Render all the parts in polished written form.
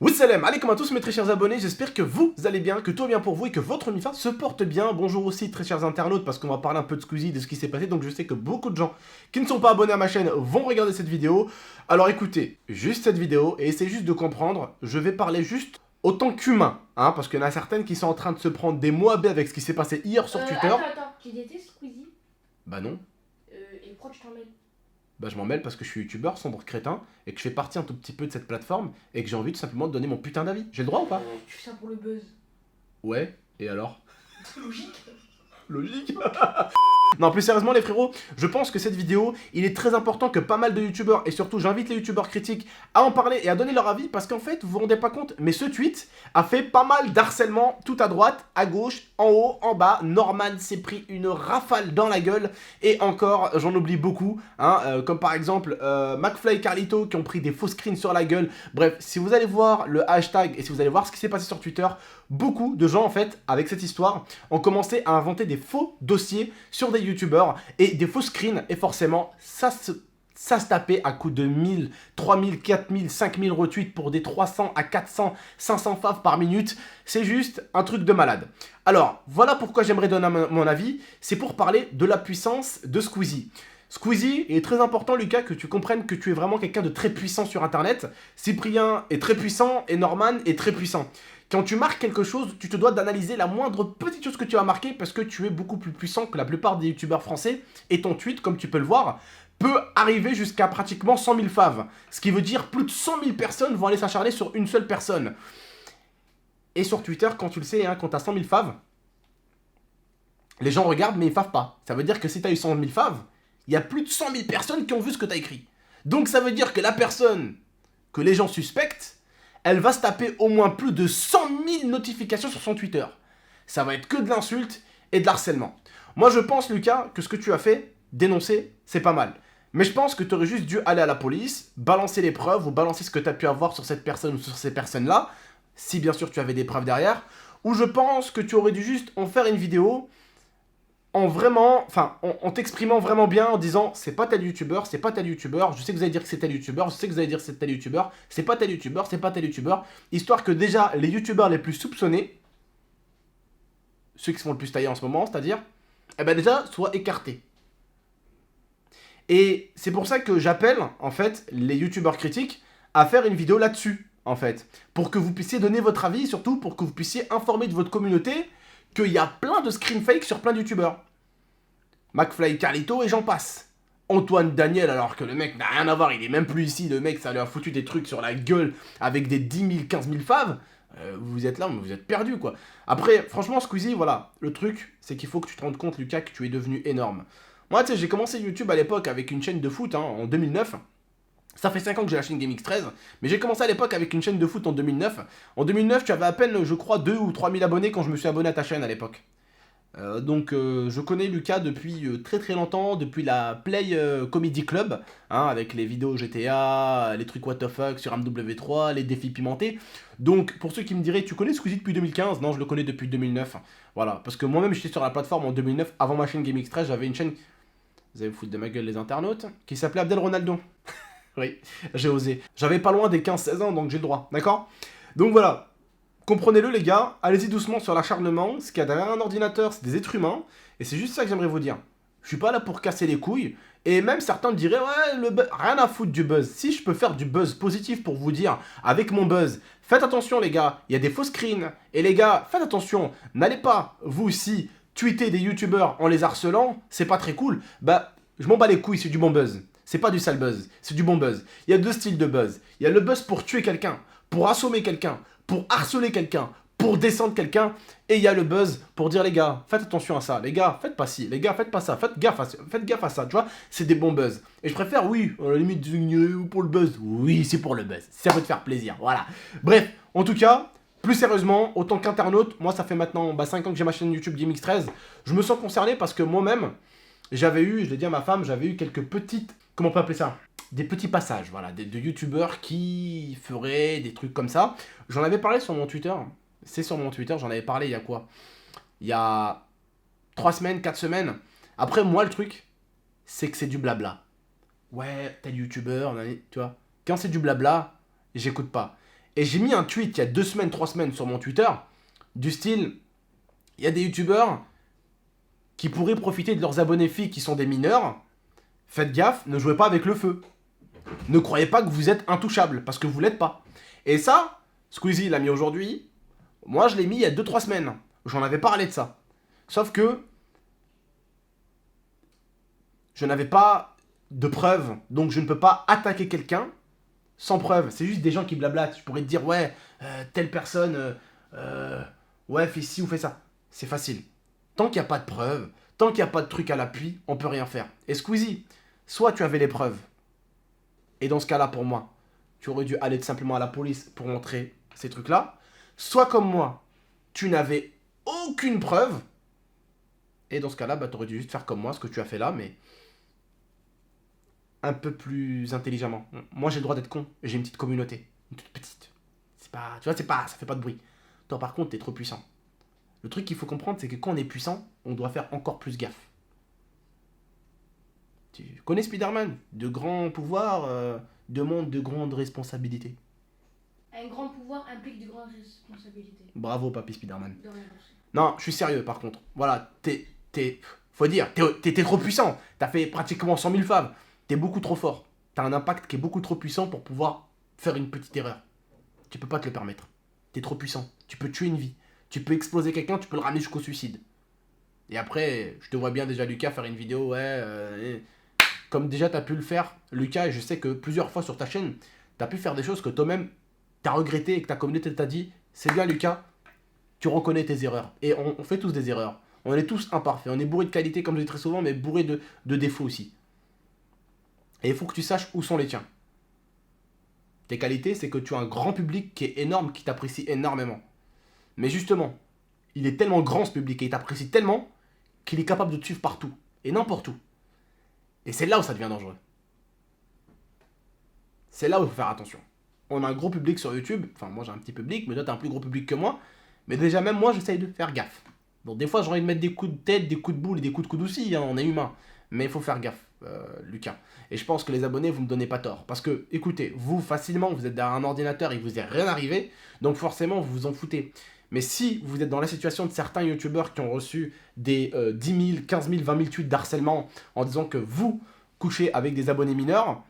Wassalam, alaikum à tous mes très chers abonnés, j'espère que vous allez bien, que tout va bien pour vous et que votre MIFA se porte bien. Bonjour aussi très chers internautes parce qu'on va parler un peu de Squeezie, de ce qui s'est passé, donc je sais que beaucoup de gens qui ne sont pas abonnés à ma chaîne vont regarder cette vidéo. Alors écoutez, juste cette vidéo et essayez juste de comprendre, je vais parler juste autant qu'humain, hein, parce qu'il y en a certaines qui sont en train de se prendre des mots à baie avec ce qui s'est passé hier sur Twitter. Attends, tu détestes Squeezie? Bah non. Et pourquoi tu t'en mêles? Bah je m'en mêle parce que je suis youtubeur, sombre crétin, et que je fais partie un tout petit peu de cette plateforme, et que j'ai envie tout simplement de donner mon putain d'avis. J'ai le droit ou pas? Tu fais ça pour le buzz. Ouais, et alors? C'est logique. Logique. Non, plus sérieusement les frérots, je pense que cette vidéo, il est très important que pas mal de youtubeurs, et surtout j'invite les youtubeurs critiques à en parler et à donner leur avis, parce qu'en fait, vous vous rendez pas compte, mais ce tweet a fait pas mal d'harcèlement tout à droite, à gauche, en haut, en bas. Norman s'est pris une rafale dans la gueule, et encore, j'en oublie beaucoup, hein, comme par exemple McFly et Carlito qui ont pris des faux screens sur la gueule. Bref, si vous allez voir le hashtag, et si vous allez voir ce qui s'est passé sur Twitter, beaucoup de gens en fait, avec cette histoire, ont commencé à inventer des faux dossiers sur des youtubeurs et des faux screens, et forcément ça se tapait à coup de 1000, 3000, 4000, 5000 retweets pour des 300 à 400, 500 faves par minute. C'est juste un truc de malade. Alors, voilà pourquoi j'aimerais donner mon avis. C'est pour parler de la puissance de Squeezie. Squeezie, il est très important, Lucas, que tu comprennes que tu es vraiment quelqu'un de très puissant sur Internet. Cyprien est très puissant et Norman est très puissant. Quand tu marques quelque chose, tu te dois d'analyser la moindre petite chose que tu as marqué parce que tu es beaucoup plus puissant que la plupart des youtubeurs français. Et ton tweet, comme tu peux le voir, peut arriver jusqu'à pratiquement 100 000 faves. Ce qui veut dire plus de 100 000 personnes vont aller s'acharner sur une seule personne. Et sur Twitter, quand tu le sais, hein, quand tu as 100 000 faves, les gens regardent mais ils favent pas. Ça veut dire que si tu as eu 100 000 faves, il y a plus de 100 000 personnes qui ont vu ce que tu as écrit. Donc ça veut dire que la personne que les gens suspectent, elle va se taper au moins plus de 100 000 notifications sur son Twitter. Ça va être que de l'insulte et de l'harcèlement. Moi je pense, Lucas, que ce que tu as fait, dénoncer, c'est pas mal. Mais je pense que tu aurais juste dû aller à la police, balancer les preuves ou balancer ce que tu as pu avoir sur cette personne ou sur ces personnes-là, si bien sûr tu avais des preuves derrière, ou je pense que tu aurais dû juste en faire une vidéo en t'exprimant vraiment bien, en disant c'est pas tel youtubeur, c'est pas tel youtubeur, je sais que vous allez dire que c'est tel youtubeur, je sais que vous allez dire que c'est tel youtubeur, c'est pas tel youtubeur, c'est pas tel youtubeur, histoire que déjà les youtubeurs les plus soupçonnés, ceux qui se font le plus tailler en ce moment, c'est-à-dire, eh ben déjà, soient écartés. Et c'est pour ça que j'appelle, en fait, les youtubeurs critiques à faire une vidéo là-dessus, en fait, pour que vous puissiez donner votre avis, et surtout pour que vous puissiez informer de votre communauté qu'il y a plein de screen fake sur plein de youtubeurs. McFly, Carlito et j'en passe. Antoine Daniel, alors que le mec n'a rien à voir, il est même plus ici, le mec ça lui a foutu des trucs sur la gueule avec des 10 000, 15 000 faves. Vous êtes là, mais vous êtes perdu quoi. Après, franchement Squeezie, voilà, le truc c'est qu'il faut que tu te rendes compte Lucas que tu es devenu énorme. Moi tu sais, j'ai commencé YouTube à l'époque avec une chaîne de foot en 2009. Ça fait 5 ans que j'ai la chaîne GameX13, mais j'ai commencé à l'époque avec une chaîne de foot en 2009. En 2009, tu avais à peine, je crois, 2 ou 3 000 abonnés quand je me suis abonné à ta chaîne à l'époque. Donc je connais Lucas depuis très très longtemps, depuis la Play Comedy Club, hein, avec les vidéos GTA, les trucs what the fuck sur MW3, les défis pimentés. Donc pour ceux qui me diraient, tu connais Squeezie depuis 2015? Non, je le connais depuis 2009. Voilà, parce que moi-même j'étais sur la plateforme en 2009, avant ma chaîne GameX13, j'avais une chaîne, vous allez vous foutre de ma gueule les internautes, qui s'appelait Abdel Ronaldo. Oui, j'ai osé. J'avais pas loin des 15-16 ans, donc j'ai le droit, d'accord? Donc voilà. Comprenez-le les gars, allez-y doucement sur l'acharnement, ce qu'il y a derrière un ordinateur, c'est des êtres humains, et c'est juste ça que j'aimerais vous dire. Je suis pas là pour casser les couilles, et même certains me diraient, ouais, rien à foutre du buzz. Si je peux faire du buzz positif pour vous dire, avec mon buzz, faites attention les gars, il y a des faux screens, et les gars, faites attention, n'allez pas, vous aussi, tweeter des youtubeurs en les harcelant, c'est pas très cool, bah, je m'en bats les couilles, c'est du bon buzz. C'est pas du sale buzz, c'est du bon buzz. Il y a deux styles de buzz. Il y a le buzz pour tuer quelqu'un, pour assommer quelqu'un, pour harceler quelqu'un, pour descendre quelqu'un. Et il y a le buzz pour dire les gars, faites attention à ça. Les gars, faites pas ci. Les gars, faites pas ça. Faites gaffe à ça. Tu vois, c'est des bons buzz. Et je préfère, oui, à la limite, pour le buzz. Oui, c'est pour le buzz. Si ça peut te faire plaisir. Voilà. Bref, en tout cas, plus sérieusement, autant qu'internaute, moi ça fait maintenant 5 ans que j'ai ma chaîne YouTube GameX13. Je me sens concerné parce que moi-même, j'avais eu, je l'ai dit à ma femme, j'avais eu quelques petites, comment on peut appeler ça? Des petits passages, voilà, de youtubeurs qui feraient des trucs comme ça. J'en avais parlé sur mon Twitter, c'est sur mon Twitter, j'en avais parlé il y a quoi? Il y a 3 semaines, 4 semaines. Après, moi, le truc, c'est que c'est du blabla. Ouais, tel youtubeur, tu vois. Quand c'est du blabla, j'écoute pas. Et j'ai mis un tweet il y a 2 semaines, 3 semaines sur mon Twitter, du style, il y a des youtubeurs qui pourraient profiter de leurs abonnés filles qui sont des mineurs. Faites gaffe, ne jouez pas avec le feu. Ne croyez pas que vous êtes intouchable, parce que vous l'êtes pas. Et ça, Squeezie l'a mis aujourd'hui. Moi, je l'ai mis il y a 2-3 semaines. J'en avais parlé de ça. Sauf que je n'avais pas de preuves, donc je ne peux pas attaquer quelqu'un sans preuve. C'est juste des gens qui blablatent. Je pourrais te dire, ouais, telle personne, ouais, fais ci ou fais ça. C'est facile. Tant qu'il n'y a pas de preuves, tant qu'il n'y a pas de truc à l'appui, on peut rien faire. Et Squeezie, soit tu avais les preuves, et dans ce cas-là, pour moi, tu aurais dû aller simplement à la police pour montrer ces trucs-là, soit comme moi, tu n'avais aucune preuve, et dans ce cas-là, bah, tu aurais dû juste faire comme moi, ce que tu as fait là, mais un peu plus intelligemment. Moi, j'ai le droit d'être con, j'ai une petite communauté, une toute petite. C'est pas, tu vois, ça fait pas de bruit. Toi, par contre, t'es trop puissant. Le truc qu'il faut comprendre, c'est que quand on est puissant, on doit faire encore plus gaffe. Tu connais Spider-Man? De grands pouvoirs demandent de grandes responsabilités. Un grand pouvoir implique de grandes responsabilités. Bravo, papy Spider-Man. De rien, merci. Non, je suis sérieux, par contre. Voilà, faut dire, t'es trop puissant. T'as fait pratiquement 100 000 faves. T'es beaucoup trop fort. T'as un impact qui est beaucoup trop puissant pour pouvoir faire une petite erreur. Tu peux pas te le permettre. T'es trop puissant. Tu peux tuer une vie. Tu peux exploser quelqu'un, tu peux le ramener jusqu'au suicide. Et après, je te vois bien déjà Lucas faire une vidéo, ouais... Comme déjà t'as pu le faire, Lucas, et je sais que plusieurs fois sur ta chaîne, t'as pu faire des choses que toi-même t'as regretté et que ta communauté t'a dit, c'est bien Lucas, tu reconnais tes erreurs. Et on fait tous des erreurs. On est tous imparfaits. On est bourré de qualités, comme je dis très souvent, mais bourré de défauts aussi. Et il faut que tu saches où sont les tiens. Tes qualités, c'est que tu as un grand public qui est énorme, qui t'apprécie énormément. Mais justement, il est tellement grand ce public et il t'apprécie tellement qu'il est capable de te suivre partout et n'importe où. Et c'est là où ça devient dangereux. C'est là où il faut faire attention. On a un gros public sur YouTube, enfin moi j'ai un petit public, mais toi t'as un plus gros public que moi. Mais déjà même moi j'essaye de faire gaffe. Donc des fois j'ai envie de mettre des coups de tête, des coups de boule et des coups de coude aussi, hein, on est humain. Mais il faut faire gaffe, Lucas. Et je pense que les abonnés, vous me donnez pas tort. Parce que, écoutez, vous facilement, vous êtes derrière un ordinateur et vous est rien arrivé, donc forcément vous vous en foutez. Mais si vous êtes dans la situation de certains youtubeurs qui ont reçu des 10 000, 15 000, 20 000 tweets d'harcèlement en disant que vous couchez avec des abonnés mineurs,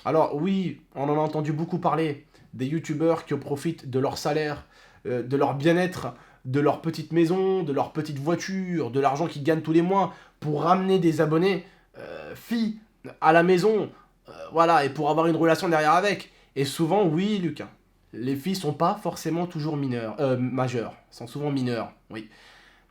alors oui, on en a entendu beaucoup parler, des youtubeurs qui profitent de leur salaire, de leur bien-être, de leur petite maison, de leur petite voiture, de l'argent qu'ils gagnent tous les mois pour ramener des abonnés filles à la maison, voilà, et pour avoir une relation derrière avec. Et souvent, oui, Lucas, les filles sont pas forcément toujours majeures, sont souvent mineures, oui.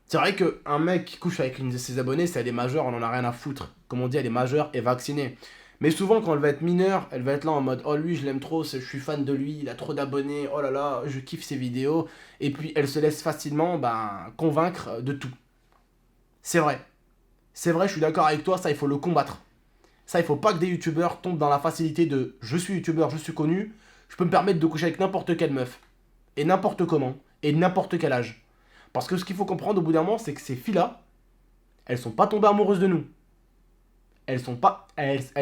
C'est vrai qu'un mec qui couche avec une de ses abonnés, si elle est majeure, on en a rien à foutre. Comme on dit, elle est majeure et vaccinée. Mais souvent, quand elle va être mineure, elle va être là en mode « Oh, lui, je l'aime trop, je suis fan de lui, il a trop d'abonnés, oh là là, je kiffe ses vidéos. » Et puis, elle se laisse facilement convaincre de tout. C'est vrai. C'est vrai, je suis d'accord avec toi, ça, il faut le combattre. Ça, il faut pas que des youtubeurs tombent dans la facilité de « Je suis youtubeur, je suis connu, je peux me permettre de coucher avec n'importe quelle meuf. Et n'importe comment. Et n'importe quel âge. » Parce que ce qu'il faut comprendre au bout d'un moment, c'est que ces filles-là, elles sont pas tombées amoureuses de nous. Elles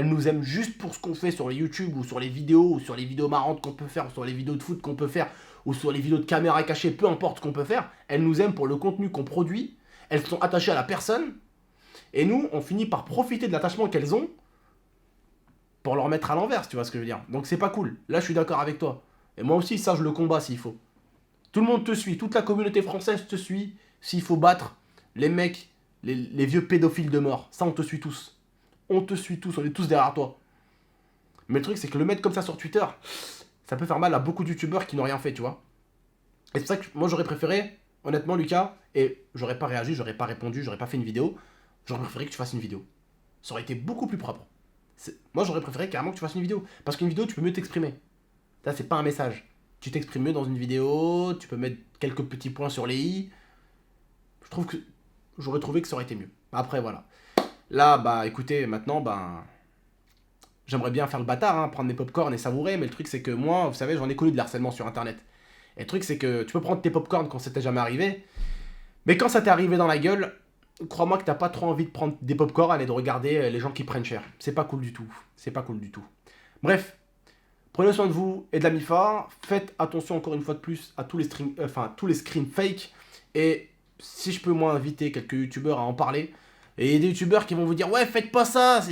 nous aiment juste pour ce qu'on fait sur les YouTube ou sur les vidéos ou sur les vidéos marrantes qu'on peut faire, ou sur les vidéos de foot qu'on peut faire, ou sur les vidéos de caméra cachée, peu importe ce qu'on peut faire. Elles nous aiment pour le contenu qu'on produit. Elles sont attachées à la personne. Et nous, on finit par profiter de l'attachement qu'elles ont pour leur mettre à l'envers, si tu vois ce que je veux dire. Donc c'est pas cool. Là, je suis d'accord avec toi. Et moi aussi, ça, je le combats s'il faut. Tout le monde te suit, toute la communauté française te suit. S'il faut battre les mecs, les vieux pédophiles de mort, ça, on te suit tous. On te suit tous, on est tous derrière toi. Mais le truc, c'est que le mettre comme ça sur Twitter, ça peut faire mal à beaucoup de youtubeurs qui n'ont rien fait, tu vois. Et c'est pour ça que moi, j'aurais préféré, honnêtement, Lucas, et j'aurais pas réagi, j'aurais pas répondu, j'aurais pas fait une vidéo, j'aurais préféré que tu fasses une vidéo. Ça aurait été beaucoup plus propre. Moi, j'aurais préféré carrément que tu fasses une vidéo. Parce qu'une vidéo, tu peux mieux t'exprimer. Ça, c'est pas un message. Tu t'exprimes mieux dans une vidéo, tu peux mettre quelques petits points sur les i. J'aurais trouvé que ça aurait été mieux. Après, voilà. Là, écoutez, maintenant, j'aimerais bien faire le bâtard, hein, prendre mes popcorn et savourer, mais le truc, c'est que moi, vous savez, j'en ai connu de l'harcèlement sur Internet. Et le truc, c'est que tu peux prendre tes popcorn quand ça t'est jamais arrivé, mais quand ça t'est arrivé dans la gueule, crois-moi que t'as pas trop envie de prendre des popcorn et de regarder les gens qui prennent cher. C'est pas cool du tout. C'est pas cool du tout. Bref, Prenez soin de vous et de la MIFA. Faites attention encore une fois de plus à tous les screens fake. Et si je peux moi inviter quelques youtubeurs à en parler. Et il y a des youtubeurs qui vont vous dire ouais faites pas ça,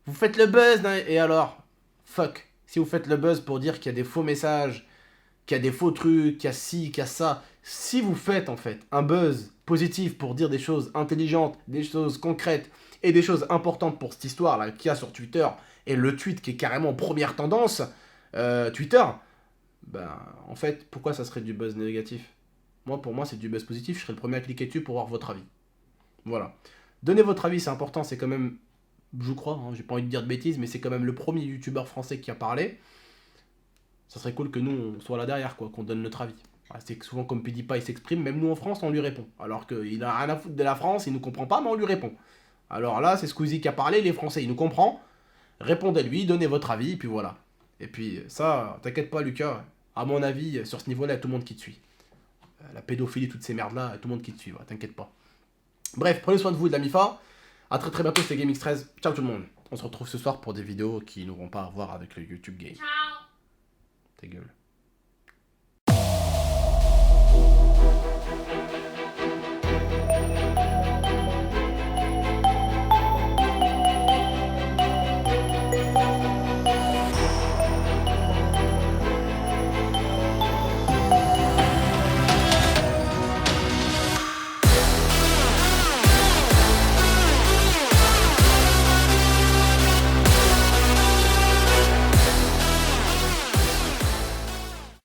vous faites le buzz. Et alors, fuck. Si vous faites le buzz pour dire qu'il y a des faux messages, qu'il y a des faux trucs, qu'il y a ci, qu'il y a ça. Si vous faites en fait un buzz positif pour dire des choses intelligentes, des choses concrètes et des choses importantes pour cette histoire là qu'il y a sur Twitter et le tweet qui est carrément première tendance, Twitter, ben en fait pourquoi ça serait du buzz négatif? Pour moi c'est du buzz positif, je serais le premier à cliquer dessus pour avoir votre avis. Voilà. Donnez votre avis, c'est important, c'est quand même, je crois, hein, j'ai pas envie de dire de bêtises, mais c'est quand même le premier youtubeur français qui a parlé. Ça serait cool que nous on soit là derrière quoi, qu'on donne notre avis. C'est que souvent comme PewDiePie s'exprime, même nous en France on lui répond. Alors qu'il a rien à foutre de la France, il nous comprend pas mais on lui répond. Alors là c'est Squeezie qui a parlé, les Français il nous comprend. Répondez-lui, donnez votre avis, et puis voilà. Et puis ça, t'inquiète pas Lucas, à mon avis, sur ce niveau-là, il y a tout le monde qui te suit. La pédophilie, toutes ces merdes-là, il y a tout le monde qui te suit, ouais, t'inquiète pas. Bref, prenez soin de vous et de la MIFA. A très très bientôt, c'était GameX13. Ciao tout le monde. On se retrouve ce soir pour des vidéos qui n'auront pas à voir avec le YouTube Game. Ciao. Ta gueule.